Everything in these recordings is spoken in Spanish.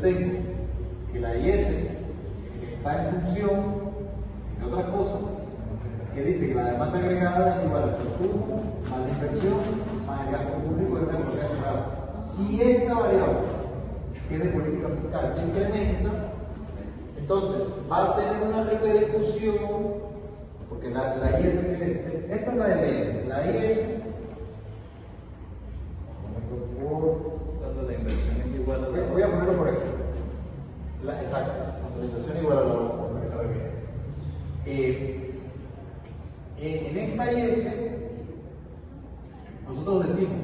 tengo que la IS está en función de otras cosas, que dice que la demanda agregada es igual al consumo, más la inversión, más el gasto público de una economía cerrada. Si esta variable, que es de política fiscal, se incrementa, entonces va a tener una repercusión, porque la IS, esta es la de ley, la IS, cuando la inversión es igual a la... voy a ponerlo por aquí, exacto, cuando la inversión es igual a la otra. En esta IS, nosotros decimos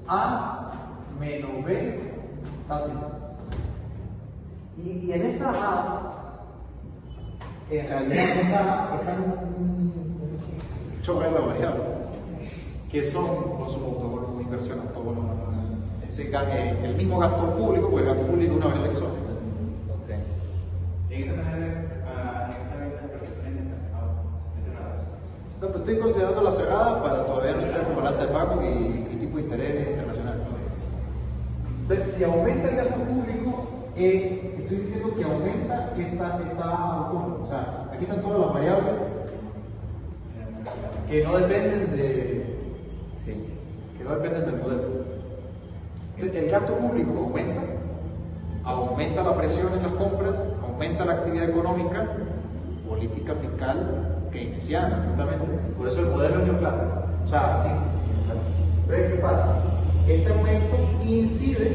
A menos B tácita. Y en esa A, en realidad en esa A están un chorro de variables, que son consumo autónomo, inversión autónoma, el mismo gasto público, porque el gasto público es una variable exótica. No, pero estoy considerando la cerrada para todavía no entrar con balanza de pago y tipo de interés internacional. Entonces, si aumenta el gasto público, estoy diciendo que aumenta esta autónoma. O sea, aquí están todas las variables que no dependen que no dependen del modelo. Entonces, el gasto público aumenta la presión en las compras, aumenta la actividad económica, política fiscal keynesiana, justamente. Por eso el modelo es neoclásico. O sea, sí, entonces, ¿qué pasa? Este aumento incide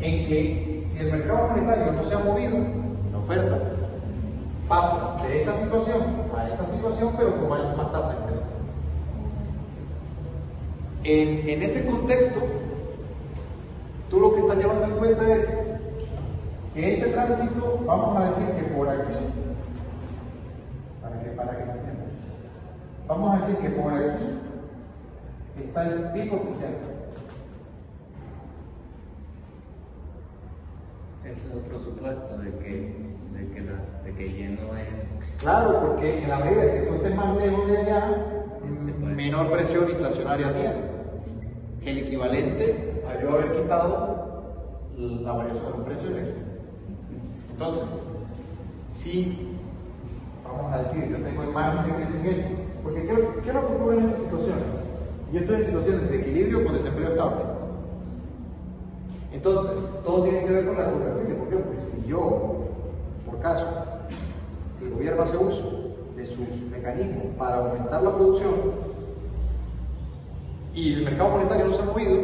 en que si el mercado monetario no se ha movido, la oferta pasa de esta situación a esta situación, pero con más tasa de interés. En ese contexto, tú lo que estás llevando en cuenta es que este tránsito, vamos a decir que por aquí, para que me entiendan, vamos a decir que por aquí está el pico oficial. Ese es otro supuesto de que Y no es... Claro, porque en la medida que tú estés más lejos de allá, menor presión inflacionaria tienes. El equivalente a yo haber quitado la variación de los precios. Entonces, si vamos a decir, yo tengo margen de crecimiento, porque ¿qué es lo que ocurre en estas situaciones? Yo estoy en situaciones de equilibrio con desempleo estable. Entonces, todo tiene que ver con la geografía. ¿Por qué? Porque si yo, por caso, el gobierno hace uso de sus mecanismos para aumentar la producción y el mercado monetario no se ha movido,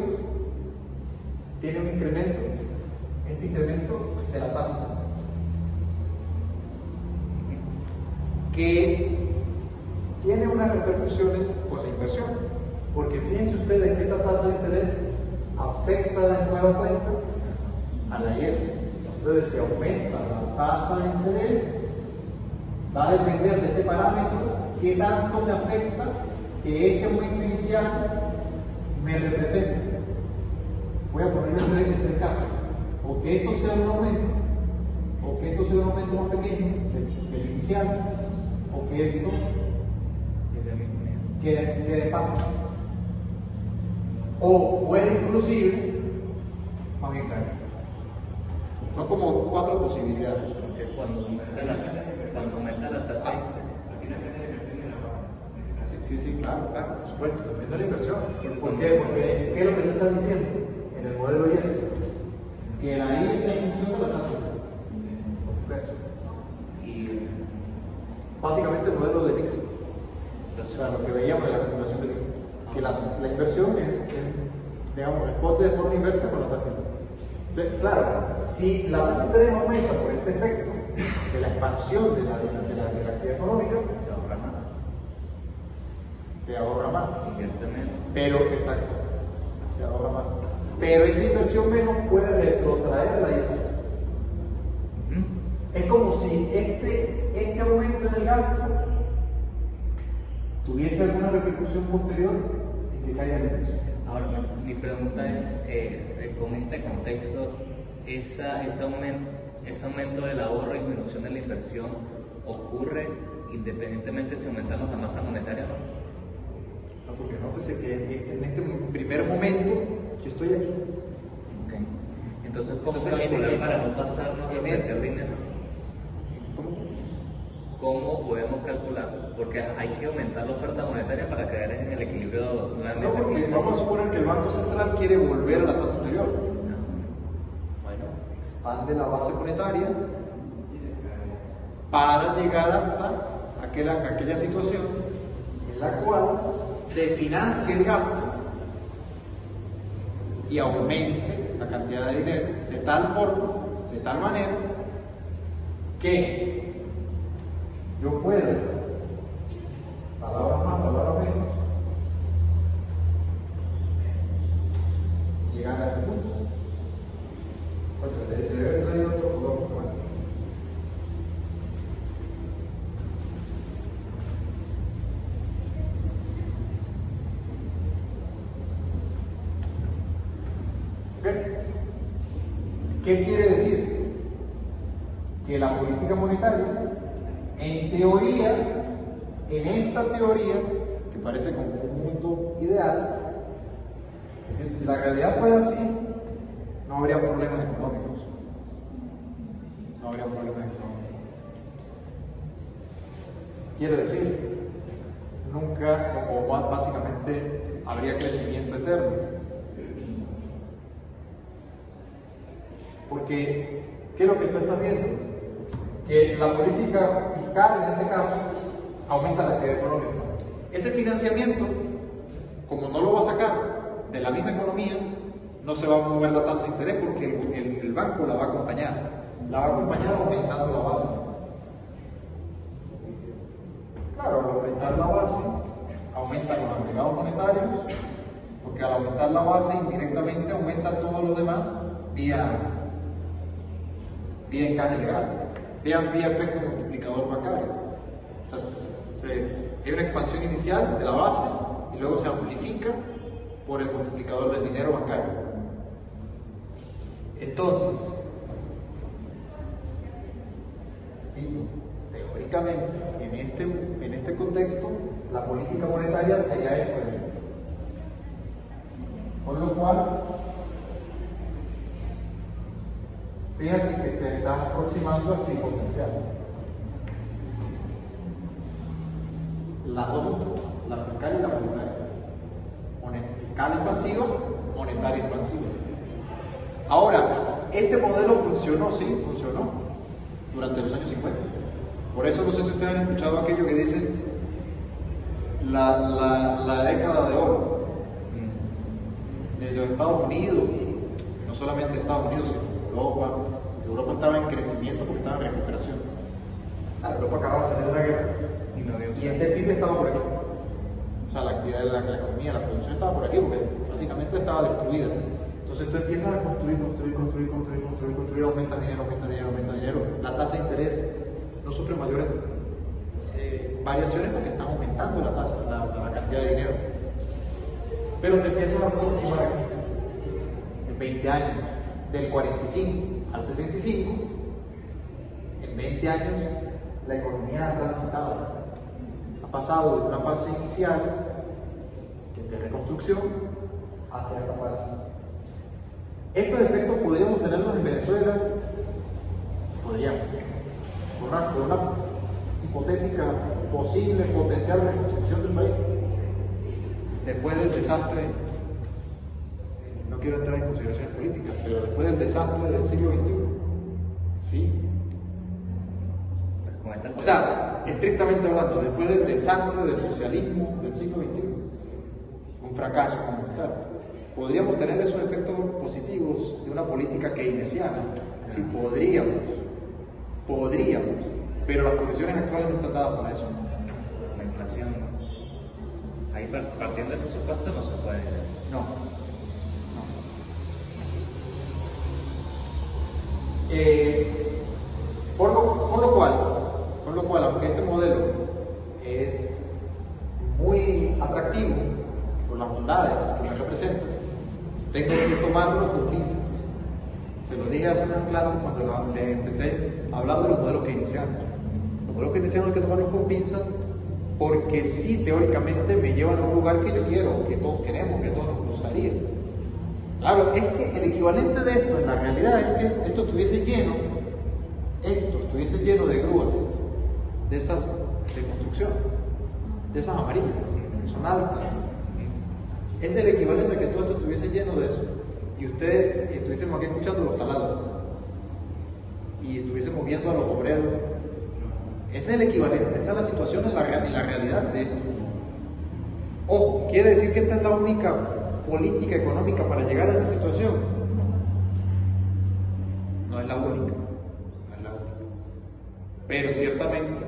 tiene un incremento, este incremento de la tasa, que tiene unas repercusiones con la inversión, porque fíjense ustedes que esta tasa de interés afecta de nueva cuenta a la IS. Entonces, si aumenta la tasa de interés, va a depender de este parámetro qué tanto me afecta que este aumento inicial me represente. Voy a poner este caso, o que esto sea un aumento, o que esto sea un aumento más pequeño del inicial, o que esto quede parte. O puede inclusive más bien caer. Son como 4 posibilidades. Porque cuando aumenta la tasa... Sí, claro, por supuesto, depende de la inversión. ¿Por qué? Porque, ¿qué es lo que tú estás diciendo en el modelo IS? Que la I está en función de la tasa de peso. Y básicamente el modelo de Nixon. O sea, lo que veíamos de la acumulación de Nixon. Que la inversión digamos, responde de forma inversa con la tasa de interés. Entonces, claro, si la tasa de interés aumenta por este efecto de la expansión de la actividad económica, se ahorra más. Se ahorra más. Pero, exacto, se ahorra más. Pero esa inversión menos puede retrotraer la IS. Es como si este aumento en el gasto tuviese alguna repercusión posterior en que caiga la inversión. Ahora, mi pregunta es, con este contexto, ese aumento del ahorro y disminución de la inversión ocurre independientemente si aumentamos la masa monetaria o no. No, porque nótese que en este primer momento yo estoy aquí. Okay. Entonces, ¿cómo Entonces, calcular para no pasarnos de hacer dinero? ¿Cómo podemos calcular? Porque hay que aumentar la oferta monetaria para caer en el equilibrio nuevamente. No, porque vamos a suponer que el Banco Central quiere volver a la tasa anterior. Bueno, expande la base monetaria para llegar hasta aquella situación en la cual se financie el gasto y aumente la cantidad de dinero de tal forma, de tal manera, que yo pueda, palabras más, palabras menos, llegar a este punto. Oye, debe haber traído otro color. Bueno. ¿Qué quiere decir? Que la política monetaria, en teoría, en esta teoría, que parece como un mundo ideal, es decir, si la realidad fuera así, no habría problemas económicos. No habría problemas económicos. Quiero decir, nunca, o básicamente, habría crecimiento eterno. Porque, ¿qué es lo que tú estás viendo? Que la política fiscal, en este caso, aumenta la actividad económica. Ese financiamiento, como no lo va a sacar de la misma economía, no se va a mover la tasa de interés porque el banco la va a acompañar. La va a acompañar aumentando la base. Claro, al aumentar la base, aumentan los agregados monetarios, porque al aumentar la base, indirectamente aumenta todo lo demás vía encaje legal, vía efecto multiplicador bancario. O sea, hay una expansión inicial de la base y luego se amplifica por el multiplicador del dinero bancario. Entonces, teóricamente, en este contexto, la política monetaria sería esto. Con lo cual, fíjate que te estás aproximando al fin potencial. Las dos, la fiscal y la monetaria. Fiscal expansiva, monetaria expansiva. Ahora, este modelo funcionó, sí, funcionó durante los años 50. Por eso no sé si ustedes han escuchado aquello que dicen la década de oro de los Estados Unidos, y no solamente Estados Unidos, sino Europa. Europa estaba en crecimiento porque estaba en recuperación. Europa acababa de salir de la guerra y este PIB estaba por aquí. O sea, la actividad de la economía, la producción estaba por aquí porque básicamente estaba destruida. Entonces tú empiezas a construir, aumenta dinero. La tasa de interés no sufre mayores variaciones porque están aumentando la tasa, la cantidad de dinero. Pero te empiezas a aproximar aquí, en 20 años, del 45 al 65, en 20 años la economía ha transitado, ha pasado de una fase inicial de reconstrucción hacia esta fase. Estos efectos podríamos tenerlos en Venezuela, podríamos, por una hipotética posible potencial reconstrucción del país después del desastre. No quiero entrar en consideraciones políticas, pero después del desastre del siglo XXI, sí. O sea, estrictamente hablando, después del desastre del socialismo del siglo XXI, un fracaso monumental, podríamos tener esos efectos positivos de una política keynesiana. Sí, podríamos, pero las condiciones actuales no están dadas para eso. La inflación, ahí partiendo de ese supuesto no se puede. No. Con lo cual, aunque este modelo es muy atractivo por las bondades que representa, tengo que tomarlo con pinzas. Se lo dije hace una clase cuando le empecé a hablar de los modelos keynesianos. Los modelos keynesianos hay que tomarlos con pinzas porque sí, teóricamente me llevan a un lugar que yo quiero, que todos queremos, que todos nos gustaría. Claro, es que el equivalente de esto en la realidad es que esto estuviese lleno de grúas, de esas de construcción, de esas amarillas, que son altas. Es el equivalente a que todo esto estuviese lleno de eso. Y ustedes estuviésemos aquí escuchando los taladros y estuviésemos viendo a los obreros. Ese es el equivalente, esa es la situación en la realidad de esto. Ojo, ¿quiere decir que esta es la única política económica para llegar a esa situación? No, no es la única, no es la única. Pero ciertamente,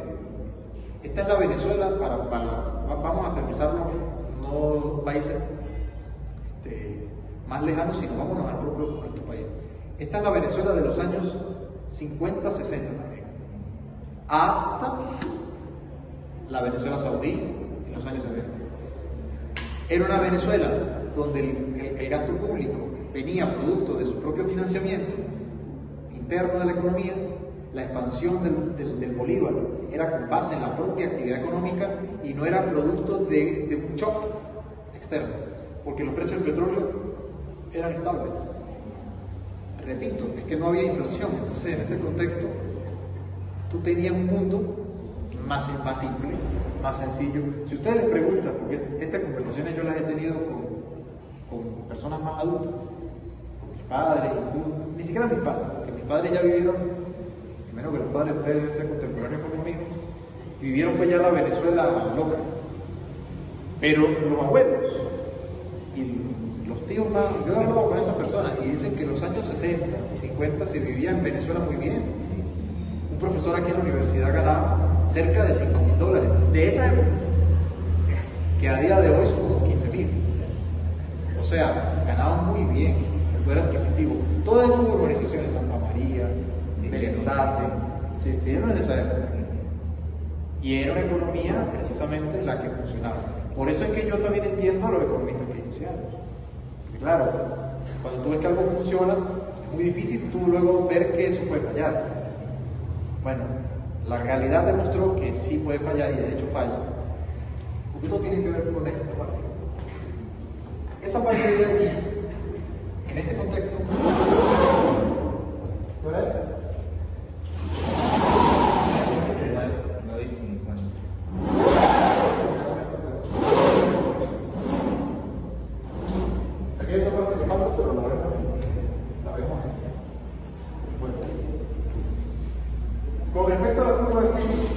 esta es la Venezuela vamos a aterrizarlo, no países más lejanos, sino vámonos al propio nuestro país. Esta es la Venezuela de los años 50, 60 también, hasta la Venezuela saudí en los años 70. Era una Venezuela donde el gasto público venía producto de su propio financiamiento interno de la economía. La expansión del bolívar era con base en la propia actividad económica y no era producto de un shock externo, porque los precios del petróleo eran estables. Repito, es que no había inflación. Entonces, en ese contexto, tú tenías un mundo más simple, más sencillo. Si ustedes les preguntan, porque estas conversaciones yo las he tenido con personas más adultas, con mis padres, ni siquiera mis padres, porque mis padres ya vivieron, primero que los padres de ustedes deben ser contemporáneos conmigo, y vivieron fue ya la Venezuela loca. Pero los abuelos y los tíos más, yo he hablado con esas personas y dicen que en los años 60 y 50 se vivía en Venezuela muy bien. Un profesor aquí en la universidad ganaba cerca de $5.000 de esa época, que a día de hoy son como 15.000. O sea, ganaban muy bien, el poder adquisitivo. Todas esas urbanizaciones, Santa María, Belenzate, se existieron en esa época. Y era una economía precisamente la que funcionaba. Por eso es que yo también entiendo a los economistas keynesianos. Porque claro, cuando tú ves que algo funciona, es muy difícil tú luego ver que eso puede fallar. Bueno, la realidad demostró que sí puede fallar y de hecho falla. Porque todo tiene que ver con esta parte. Esa parte de aquí, en este contexto, ¿qué hora es? 9:50. Aquí hay otra parte que falta, pero la vemos ahí. Bueno. Con respecto a la curva de Phillips,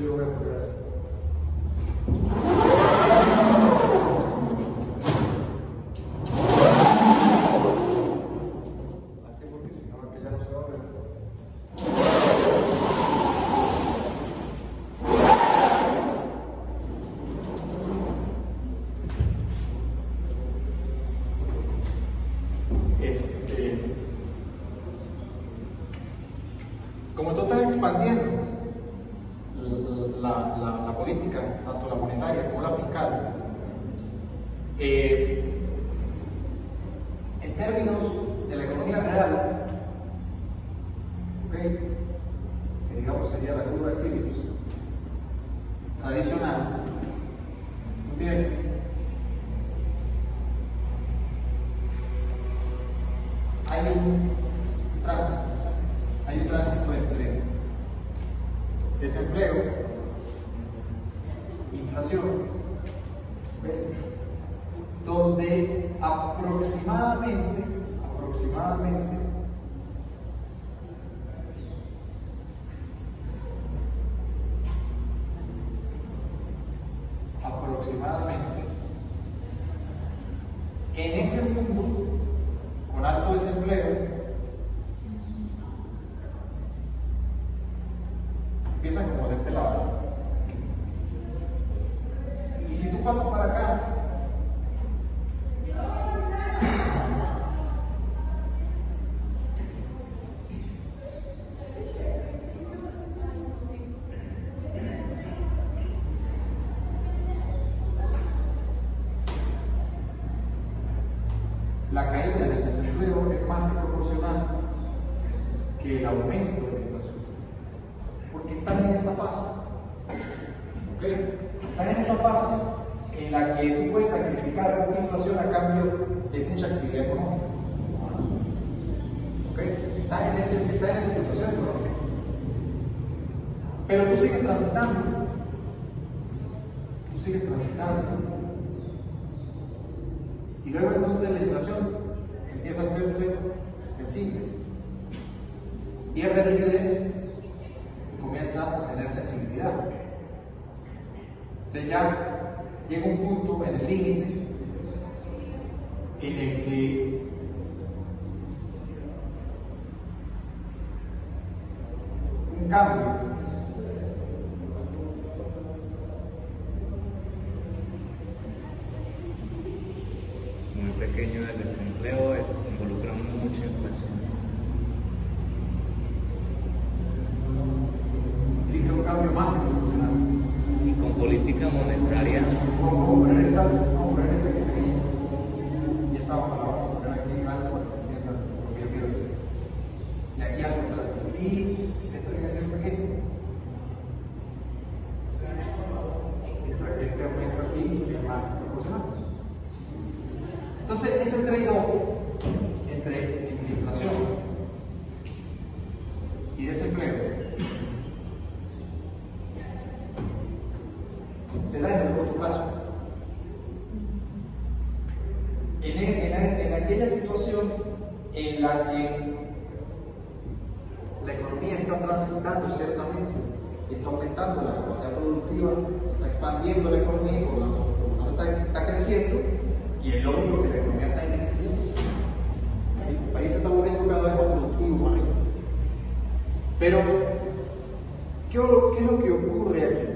yo voy a poner así. Así porque si no, que ya no se va a ver. Como tú estás expandiendo la política, tanto la monetaria como la fiscal, en términos de la economía real, ¿okay? Que digamos sería la curva de Phillips tradicional, tú tienes hay un tránsito entre desempleo, inflación, ¿ves? Donde aproximadamente en ese mundo con alto desempleo empiezan como de este lado. Y si tú pasas para acá, la caída del desempleo es más que proporcional que el aumento de la inflación. Porque están en esta fase. ¿Okay? Están en esa fase en la que tú puedes sacrificar poca inflación a cambio de mucha actividad económica. ¿Ok? Estás en esa situación económica. Pero tú sigues transitando. Tú sigues transitando. Y luego entonces la inflación empieza a hacerse sensible. Pierde rigidez y comienza a tener sensibilidad. Entonces ya llega un punto en el límite en el que un cambio muy pequeño del desempleo involucra mucha inflación. implica un cambio más institucional. Y con política monetaria. Vamos a poner esta aquí pequeñita. Y esta vamos a poner aquí en alto para que se entienda lo que yo quiero decir. Y aquí al contrario. Y esto tiene que ser pequeño. Mientras que este aumento aquí es más proporcional. Entonces, ese trade-off entre inflación y desempleo se da en el corto plazo. En aquella situación en la que la economía está transitando ciertamente, está aumentando la capacidad productiva, se está expandiendo la economía, por lo tanto está creciendo, y es lógico que la economía está enriqueciendo. El país se está volviendo cada vez más productivo, más rico. Pero, ¿qué es lo que ocurre aquí?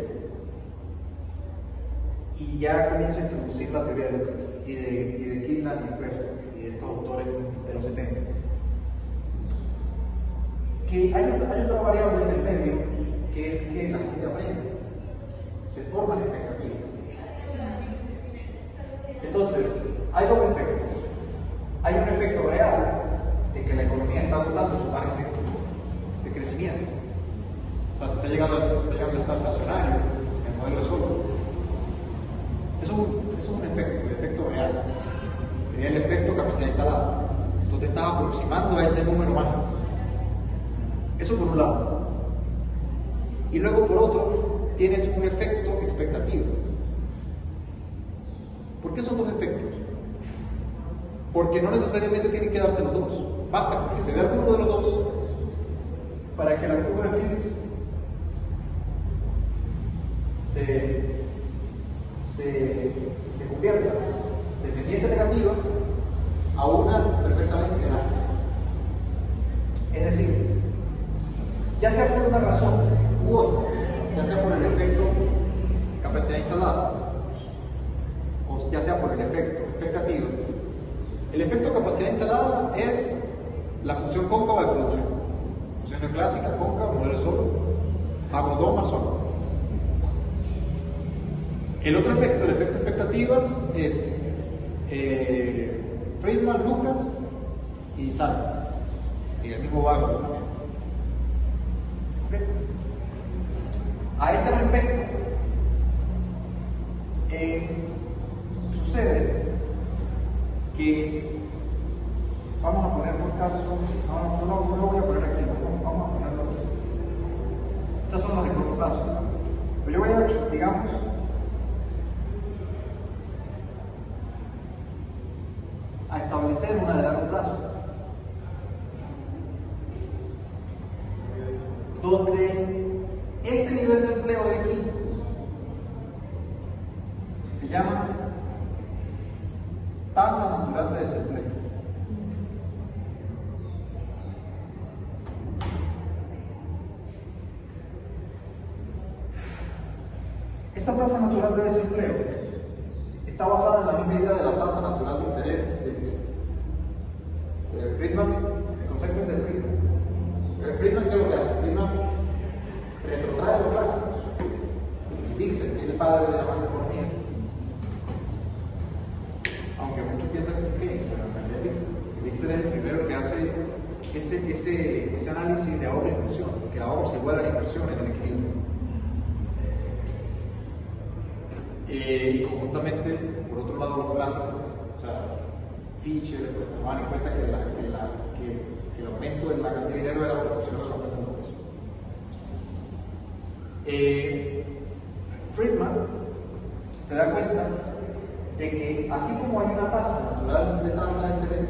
Y ya comienzo a introducir la teoría de Lucas y de Kirtland y Prescott y de estos autores de los 70. Que hay otra variable en el medio, que es que la gente aprende, se forman expectativas. Entonces, hay dos efectos. Hay un efecto real de que la economía está agotando su margen de crecimiento. O sea, se está llegando a estar estacionario en el modelo de solo. Eso es un efecto, el efecto real. Sería el efecto capacidad instalada. Tú te estás aproximando a ese número mágico. Eso por un lado. Y luego por otro, tienes un efecto expectativas. ¿Por qué son dos efectos? Porque no necesariamente tienen que darse los dos. Basta con que se dé alguno de los dos para que la curva de Phillips se convierta de pendiente negativa a una perfectamente elástica. Es decir, ya sea por una razón u otra, ya sea por el efecto capacidad instalada o ya sea por el efecto expectativas, el efecto capacidad instalada es la función cóncava de producción. Función clásica, cóncava, modelo solo, hago 2 más solo. El otro efecto, el efecto expectativas, es Friedman, Lucas y Sartre, y el mismo Vago también. ¿Okay? A ese respecto, sucede que, vamos a poner por caso, no lo voy a poner aquí, vamos a ponerlo aquí. Estas son las de corto plazo. Pero yo voy a, digamos, a establecer una de largo plazo, donde este nivel de empleo de aquí se llama tasa natural de desempleo. Esa tasa natural de desempleo está basada en la misma idea de la tasa natural de interés de Dixon. Friedman, el concepto es de Friedman. Friedman, ¿qué es lo que hace? Friedman retrotrae los clásicos. Dixon, que es el padre de la macroeconomía. Aunque muchos piensan que es Keynes, pero en realidad es Dixon. Dixon es el primero que hace ese análisis de ahorro e inversión, que el ahorro se iguala a la inversión en el equilibrio. y conjuntamente, por otro lado, los clásicos, o sea, Fisher, pues tomaban en cuenta que el aumento de la cantidad de dinero era proporcional al aumento del precio. Friedman se da cuenta de que así como hay una tasa natural de tasa de interés,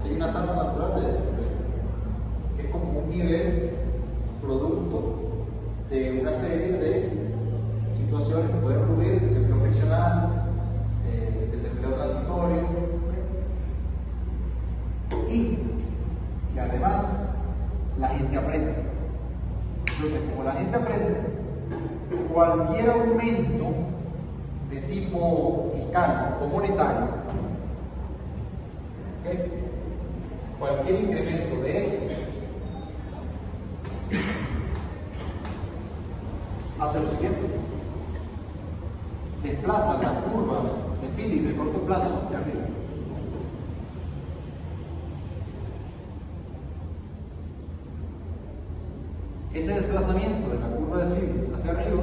hay una tasa natural de desempleo, que es como un nivel producto de una serie de situaciones que pueden ocurrir: desempleo friccional, desempleo transitorio, y además la gente aprende. Entonces, como la gente aprende, cualquier aumento de tipo fiscal o monetario, ¿okay?, cualquier incremento de eso hace lo siguiente: desplaza la curva de Phillips de corto plazo hacia arriba. Ese desplazamiento de la curva de Phillips hacia arriba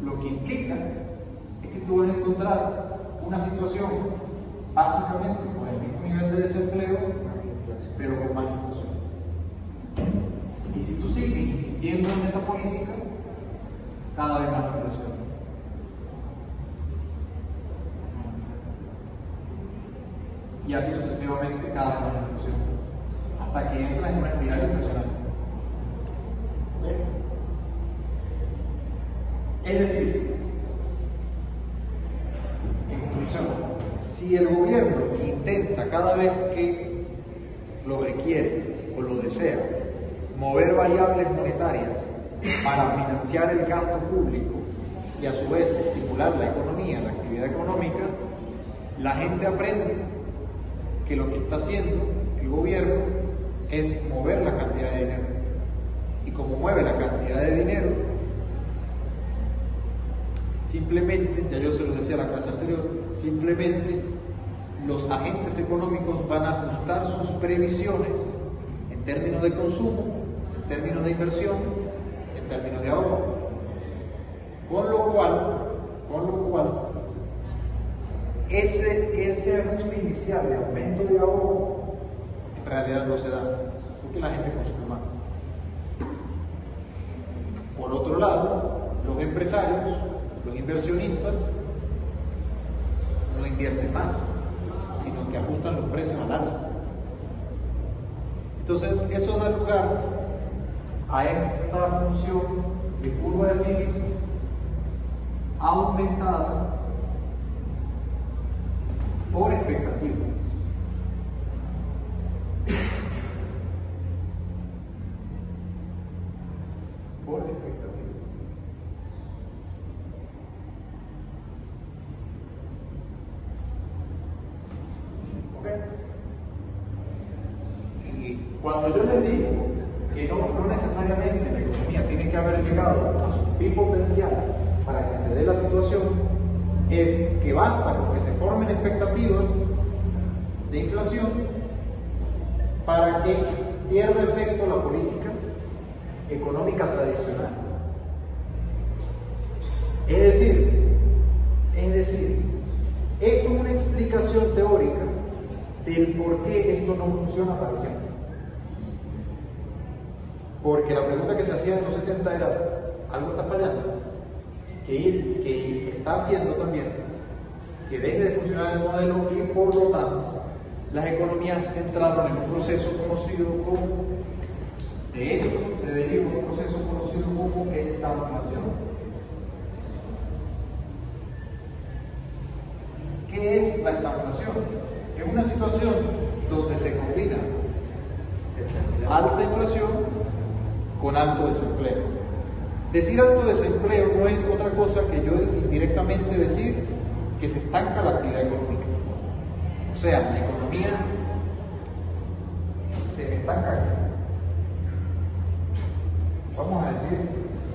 lo que implica es que tú vas a encontrar una situación básicamente con el mismo nivel de desempleo, pero con más inflación. Y si tú sigues insistiendo en esa política, cada vez más inflación. Y así sucesivamente, cada vez más inflación, hasta que entras en una espiral inflacionaria. Es decir, en conclusión, si el gobierno intenta cada vez que lo requiere o lo desea mover variables monetarias para financiar el gasto público y a su vez estimular la economía, la actividad económica, la gente aprende que lo que está haciendo el gobierno es mover la cantidad de dinero. Y como mueve la cantidad de dinero, simplemente, ya yo se lo decía en la clase anterior, simplemente los agentes económicos van a ajustar sus previsiones en términos de consumo, en términos de inversión, en términos de ahorro. Con lo cual, ese ajuste inicial de aumento de ahorro en realidad no se da, porque la gente consume más. Por otro lado, los empresarios, los inversionistas, no invierten más, sino que ajustan los precios al alza. Entonces, eso da lugar a esta función de curva de Phillips aumentada por expectativas. Por expectativas. Y cuando yo les digo que no necesariamente la economía tiene que haber llegado a su pico potencial para que se dé la situación, es que basta con que se formen expectativas de inflación para que pierda efecto la política económica tradicional. Es decir, esto es una explicación teórica del por qué esto no funciona para siempre. Porque la pregunta que se hacía en los 70 era: ¿algo está fallando? Que está haciendo también que deje de funcionar el modelo y por lo tanto las economías entraron en un proceso conocido como, de esto se deriva un proceso conocido como estanflación. ¿Qué es la estanflación? Es una situación donde se combina alta inflación con alto desempleo. Decir alto desempleo no es otra cosa que yo indirectamente decir que se estanca la actividad económica. O sea, la economía se estanca aquí. Vamos a decir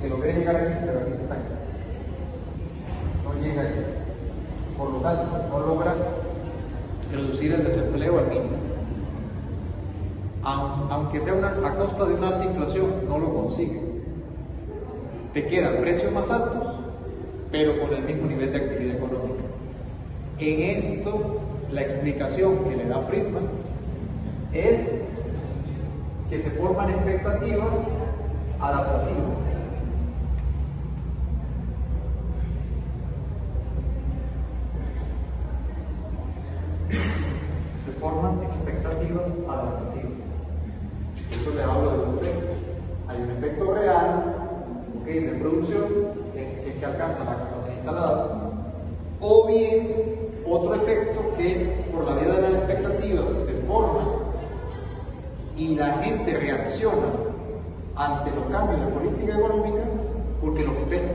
que logré llegar aquí, pero aquí se estanca. No llega aquí. Por lo tanto, no logra reducir el desempleo al mínimo. Aunque sea a costa de una alta inflación, no lo consigue. te quedan precios más altos, pero con el mismo nivel de actividad económica. En esto, la explicación que le da Friedman es que se forman expectativas adaptativas. Se forman expectativas adaptativas. Por eso les hablo de los efectos. Hay un efecto real, ¿okay?, de producción, que alcanza la capacidad instalada, o bien otro efecto que es por la vía de las expectativas se forman y la gente reacciona ante los cambios de política económica porque los espera.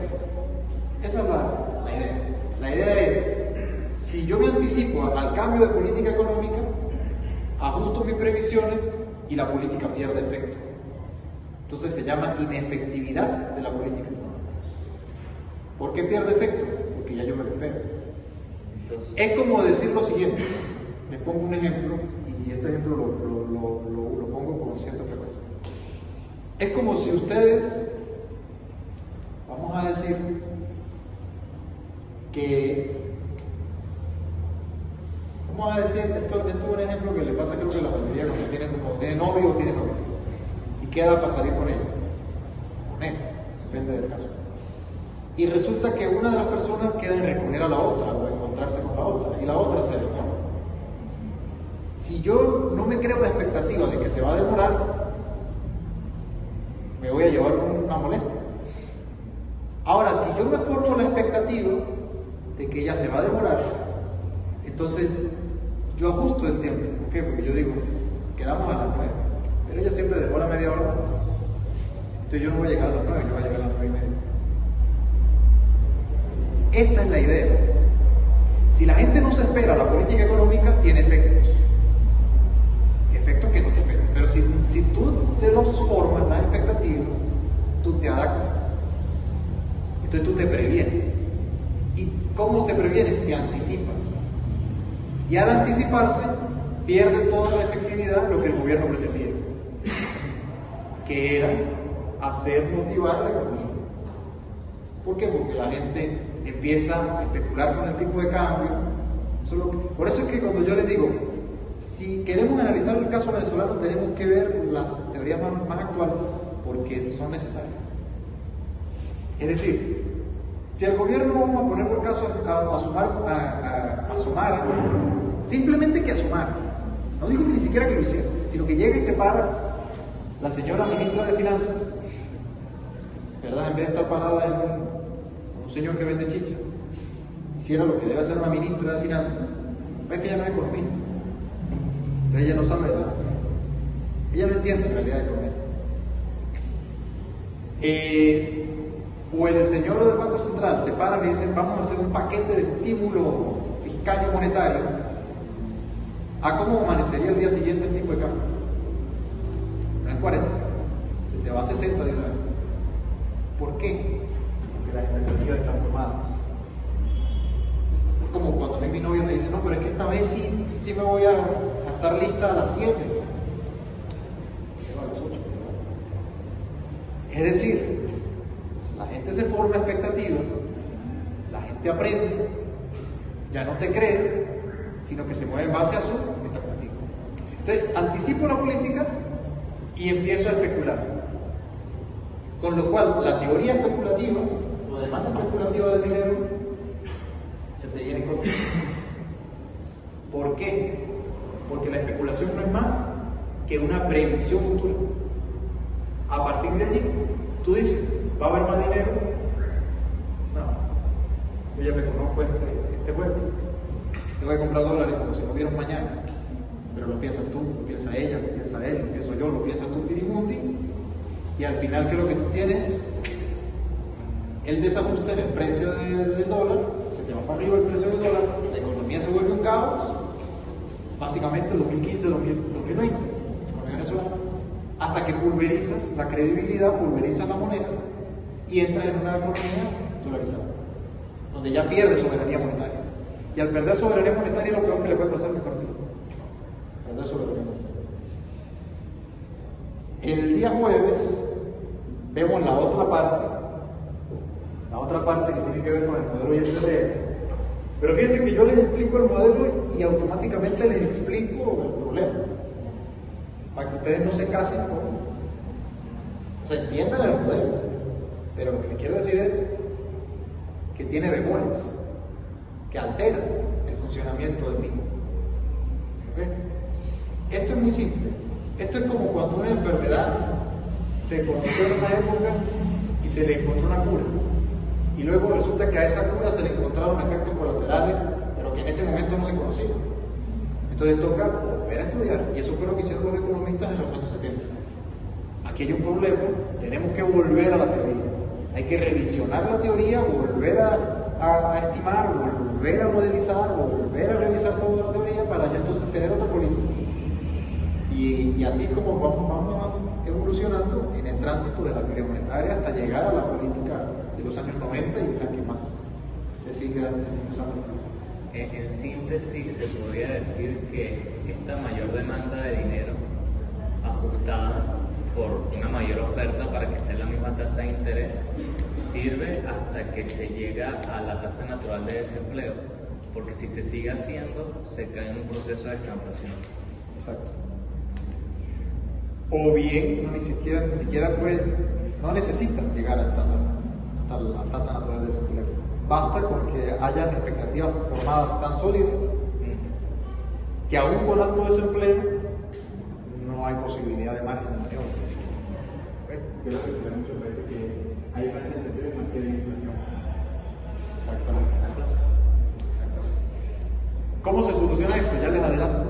Esa es la idea. La idea es, si yo me anticipo al cambio de política económica, ajusto mis previsiones y la política pierde efecto. Entonces se llama inefectividad de la política económica. ¿Por qué pierde efecto? Porque ya yo me lo espero. Es como decir lo siguiente. Les pongo un ejemplo, y este ejemplo lo pongo con cierta frecuencia. Es como si ustedes, vamos a decir esto es un ejemplo que le pasa, creo que a la mayoría cuando tiene novio o tiene novia y queda para salir con ella, con él, depende del caso. Y resulta que una de las personas queda en recoger a la otra o encontrarse con la otra, y la otra se demora. Si yo no me creo la expectativa de que se va a demorar, me voy a llevar una molestia. Ahora, si yo me formo la expectativa de que ella se va a demorar, entonces yo ajusto el tiempo. ¿Por qué? Porque yo digo, quedamos a las 9, pero ella siempre demora media hora más. Entonces yo no voy a llegar a las 9, yo voy a llegar a las 9:30. Esta es la idea. Si la gente no se espera la política económica, tiene efectos. Efectos que no te esperan. Pero si tú te los formas, las expectativas, tú te adaptas. Entonces tú te previenes. ¿Y cómo te previenes? Te anticipas. Y al anticiparse, pierde toda la efectividad lo que el gobierno pretendía, que era hacer motivar la economía. ¿Por qué? Porque la gente empieza a especular con el tipo de cambio. Por eso es que cuando yo les digo, si queremos analizar el caso venezolano, tenemos que ver las teorías más actuales, porque son necesarias. Es decir, si el gobierno, vamos a poner por caso asomara, simplemente que asomara, no digo que ni siquiera que lo hiciera, sino que llega y se para la señora ministra de Finanzas, ¿verdad? En vez de estar parada en un señor que vende chicha, hiciera lo que debe hacer una ministra de Finanzas. Es que ella no es economista, entonces ella no sabe nada, ella no entiende en realidad de economía. O el señor del Banco Central se para y dice, vamos a hacer un paquete de estímulo fiscal y monetario. ¿A cómo amanecería el día siguiente el tipo de cambio? No en 40, se te va a 60 de una vez. ¿Por qué? Porque las expectativas están formadas. Es como cuando mi novia me dice, no, pero es que esta vez sí me voy a estar lista a las 7. Llego a las 8. Es decir, la gente se forma expectativas, la gente aprende, ya no te cree, sino que se mueve en base a su expectativa. Entonces, anticipo la política y empiezo a especular. Con lo cual, la teoría especulativa, o demanda especulativa de dinero, se te viene contigo. ¿Por qué? Porque la especulación no es más que una previsión futura. A partir de allí, tú dices, ¿va a haber más dinero? No. Yo ya me conozco este juego. Te voy a comprar dólares como si no hubieran mañana. Pero lo piensas tú, lo piensa ella, lo piensa él, lo pienso yo, lo piensas tú, Tirimundi. Y al final, ¿qué es lo que tú tienes? El desajuste en el precio del dólar. Se te va para arriba el precio del dólar. La economía se vuelve un caos. Básicamente 2015, 2020. Economía venezolana. Hasta que pulverizas la credibilidad, pulverizas la moneda y entras en una economía dolarizada, donde ya pierdes soberanía monetaria. Y al perder soberanía monetaria, lo peor que le puede pasar a la economía. Perder soberanía monetaria. El día jueves vemos la otra parte otra parte que tiene que ver con el modelo ISD. Pero fíjense que yo les explico el modelo y automáticamente les explico el problema. Para que ustedes no se casen con. O sea, entiendan el modelo. Pero lo que les quiero decir es que tiene bemoles, que alteran el funcionamiento del mismo. ¿Okay? Esto es muy simple. Esto es como cuando una enfermedad se conoció en una época y se le encontró una cura. Y luego resulta que a esa cura se le encontraron efectos colaterales, pero que en ese momento no se conocían. Entonces toca volver a estudiar. Y eso fue lo que hicieron los economistas en los años 70. Aquí hay un problema, tenemos que volver a la teoría. Hay que revisionar la teoría, volver a estimar, volver a modelizar, volver a revisar toda la teoría para ya entonces tener otra política. Y así es como vamos evolucionando en el tránsito de la teoría monetaria hasta llegar a la política de los años 90 y la que más se sigue usando. En síntesis, se podría decir que esta mayor demanda de dinero ajustada por una mayor oferta para que esté en la misma tasa de interés sirve hasta que se llega a la tasa natural de desempleo, porque si se sigue haciendo, se cae en un proceso de estanflación. Exacto. O bien, ni siquiera pues, no necesitan llegar hasta la tasa natural de desempleo. Basta con que hayan expectativas formadas tan sólidas que aún con alto desempleo no hay posibilidad de margen de maniobra. Yo lo que explico mucho parece que hay margen de desempleo más que de inflación. Exactamente. ¿Cómo se soluciona esto? Ya les adelanto.